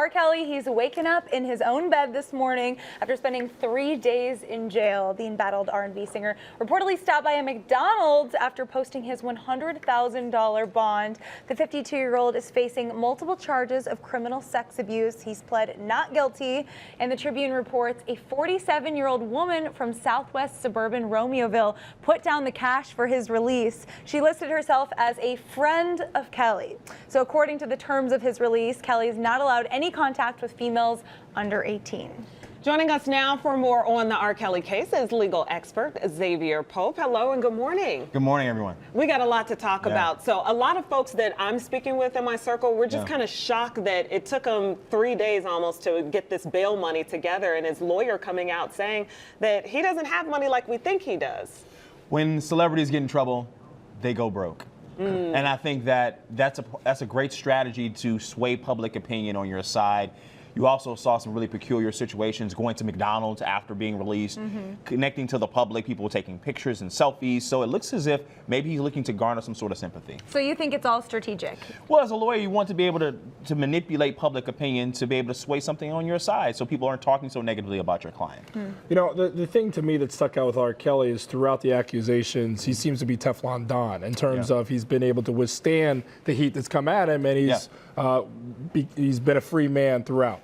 R. Kelly, he's waking up in his own bed this morning after spending 3 days in jail. The embattled R&B singer reportedly stopped by a McDonald's after posting his $100,000 bond. The 52-year-old is facing multiple charges of criminal sex abuse. He's pled not guilty, and the Tribune reports a 47-year-old woman from southwest suburban Romeoville put down the cash for his release. She listed herself as a friend of Kelly. So according to the terms of his release, Kelly is not allowed any contact with females under 18. Joining us now for more on the R. Kelly case is legal expert Exavier Pope. Hello and good morning. Good morning, everyone. We got a lot to talk about. So a lot of folks that I'm speaking with in my circle, we're just kind of shocked that it took him 3 days almost to get this bail money together, and his lawyer coming out saying that he doesn't have money like we think he does. When celebrities get in trouble, they go broke. And I think that that's a great strategy to sway public opinion on your side. You also saw some really peculiar situations going to McDonald's after being released, connecting to the public, people taking pictures and selfies. So it looks as if maybe he's looking to garner some sort of sympathy. So you think it's all strategic? Well, as a lawyer, you want to be able to manipulate public opinion to be able to sway something on your side so people aren't talking so negatively about your client. You know, the thing to me that stuck out with R. Kelly is throughout the accusations, he seems to be Teflon Don in terms of he's been able to withstand the heat that's come at him, and he's been a free man throughout.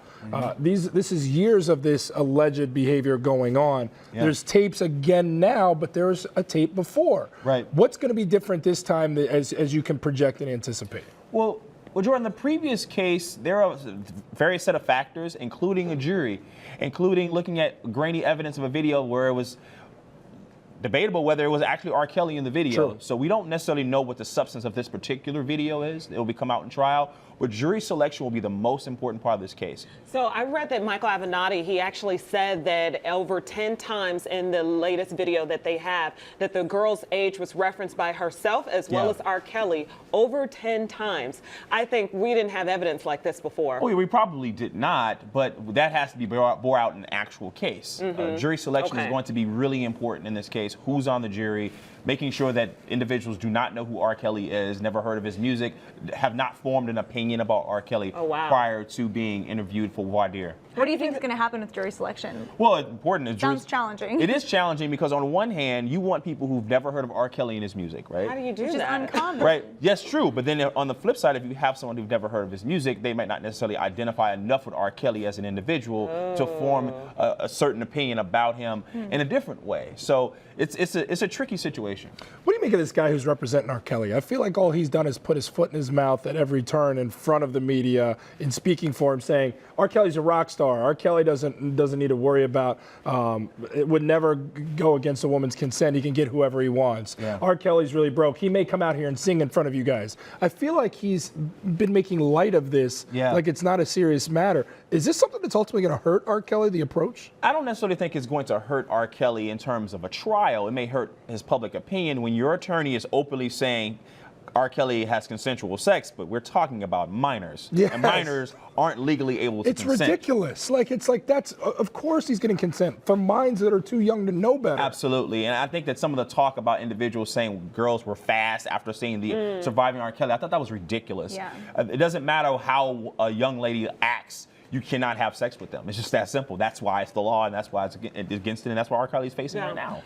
This is years of this alleged behavior going on. There's tapes again now, but there's a tape before. Right. What's going to be different this time as you can project and anticipate? Well, Jordan, the previous case, there are various set of factors, including a jury, including looking at grainy evidence of a video where it was debatable whether it was actually R. Kelly in the video. Sure. So we don't necessarily know what the substance of this particular video is. It will come out in trial. But jury selection will be the most important part of this case. So I read that Michael Avenatti, he actually said that over 10 times in the latest video that they have, that the girl's age was referenced by herself as well as R. Kelly over 10 times. I think we didn't have evidence like this before. Well, we probably did not, but that has to be bore out in an actual case. Jury selection is going to be really important in this case. Who's on the jury? Making sure that individuals do not know who R. Kelly is, never heard of his music, have not formed an opinion about R. Kelly prior to being interviewed for voir dire. What do you think is going to happen with jury selection? Well, it's important. Sounds challenging. It is challenging because on one hand, you want people who've never heard of R. Kelly and his music, right? How do you do that? Which is uncommon. Right. Yes, true. But then on the flip side, if you have someone who's never heard of his music, they might not necessarily identify enough with R. Kelly as an individual to form a certain opinion about him in a different way. So it's a tricky situation. What do you make of this guy who's representing R. Kelly? I feel like all he's done is put his foot in his mouth at every turn in front of the media in speaking for him, saying R. Kelly's a rock star. R. Kelly doesn't need to worry about, it would never go against a woman's consent. He can get whoever he wants. R. Kelly's really broke. He may come out here and sing in front of you guys. I feel like he's been making light of this, like it's not a serious matter. Is this something that's ultimately going to hurt R. Kelly, the approach? I don't necessarily think it's going to hurt R. Kelly in terms of a trial. It may hurt his public opinion when your attorney is openly saying R. Kelly has consensual sex, but we're talking about minors. And minors aren't legally able to consent. It's ridiculous. It's like that's, of course he's getting consent for minds that are too young to know better. Absolutely. And I think that some of the talk about individuals saying girls were fast after seeing the surviving R. Kelly, I thought that was ridiculous. It doesn't matter how a young lady acts. You cannot have sex with them. It's just that simple. That's why it's the law, and that's why it's against it, and that's what R. Kelly's facing right now.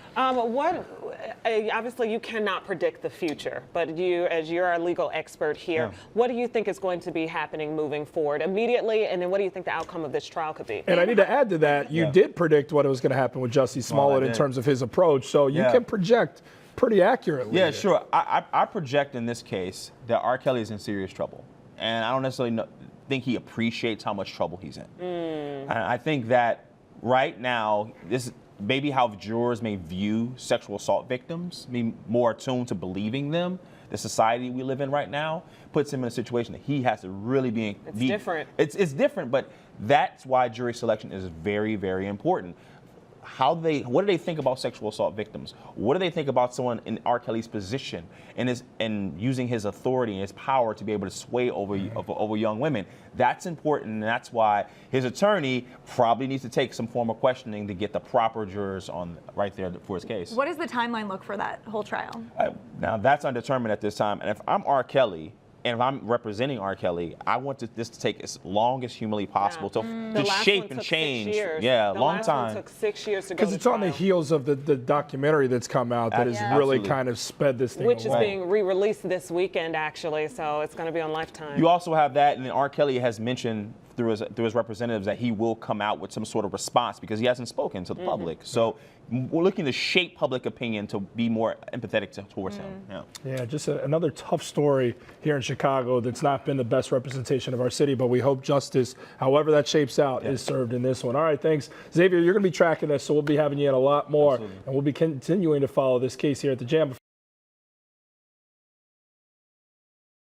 Obviously, you cannot predict the future, but you, as you're our legal expert here, what do you think is going to be happening moving forward immediately, and then what do you think the outcome of this trial could be? And I need to add to that, you did predict what was going to happen with Jussie Smollett in terms of his approach, so you can project pretty accurately. Yeah, sure. I project in this case that R. Kelly is in serious trouble, and I don't necessarily think he appreciates how much trouble he's in. And I think that right now, this maybe how jurors may view sexual assault victims, be more attuned to believing them. The society we live in right now puts him in a situation that he has to really be. It's different. It's different, but that's why jury selection is very, very important. What do they think about sexual assault victims? What do they think about someone in R. Kelly's position and using his authority and his power to be able to sway over young women? That's important, and that's why his attorney probably needs to take some form of questioning to get the proper jurors on right there for his case. What does the timeline look for that whole trial? Now that's undetermined at this time, and if I'm R. Kelly, And if I'm representing R. Kelly, I want this to take as long as humanly possible to The last shape one and took 6 change. years. Yeah, the long last time. One took 6 years to go Because to it's on the trial. heels of the documentary that's come out that has Absolutely. really kind of sped this thing Which is along. being re-released this weekend, actually, so it's going to be on Lifetime. You also have that, and then R. Kelly has mentioned through his representatives that he will come out with some sort of response because he hasn't spoken to the public. So we're looking to shape public opinion to be more empathetic towards him. Yeah. Yeah, just another tough story here in Chicago that's not been the best representation of our city, but we hope justice, however that shapes out, is served in this one. All right, thanks. Xavier, you're going to be tracking this, so we'll be having you in a lot more, and we'll be continuing to follow this case here at the Jam.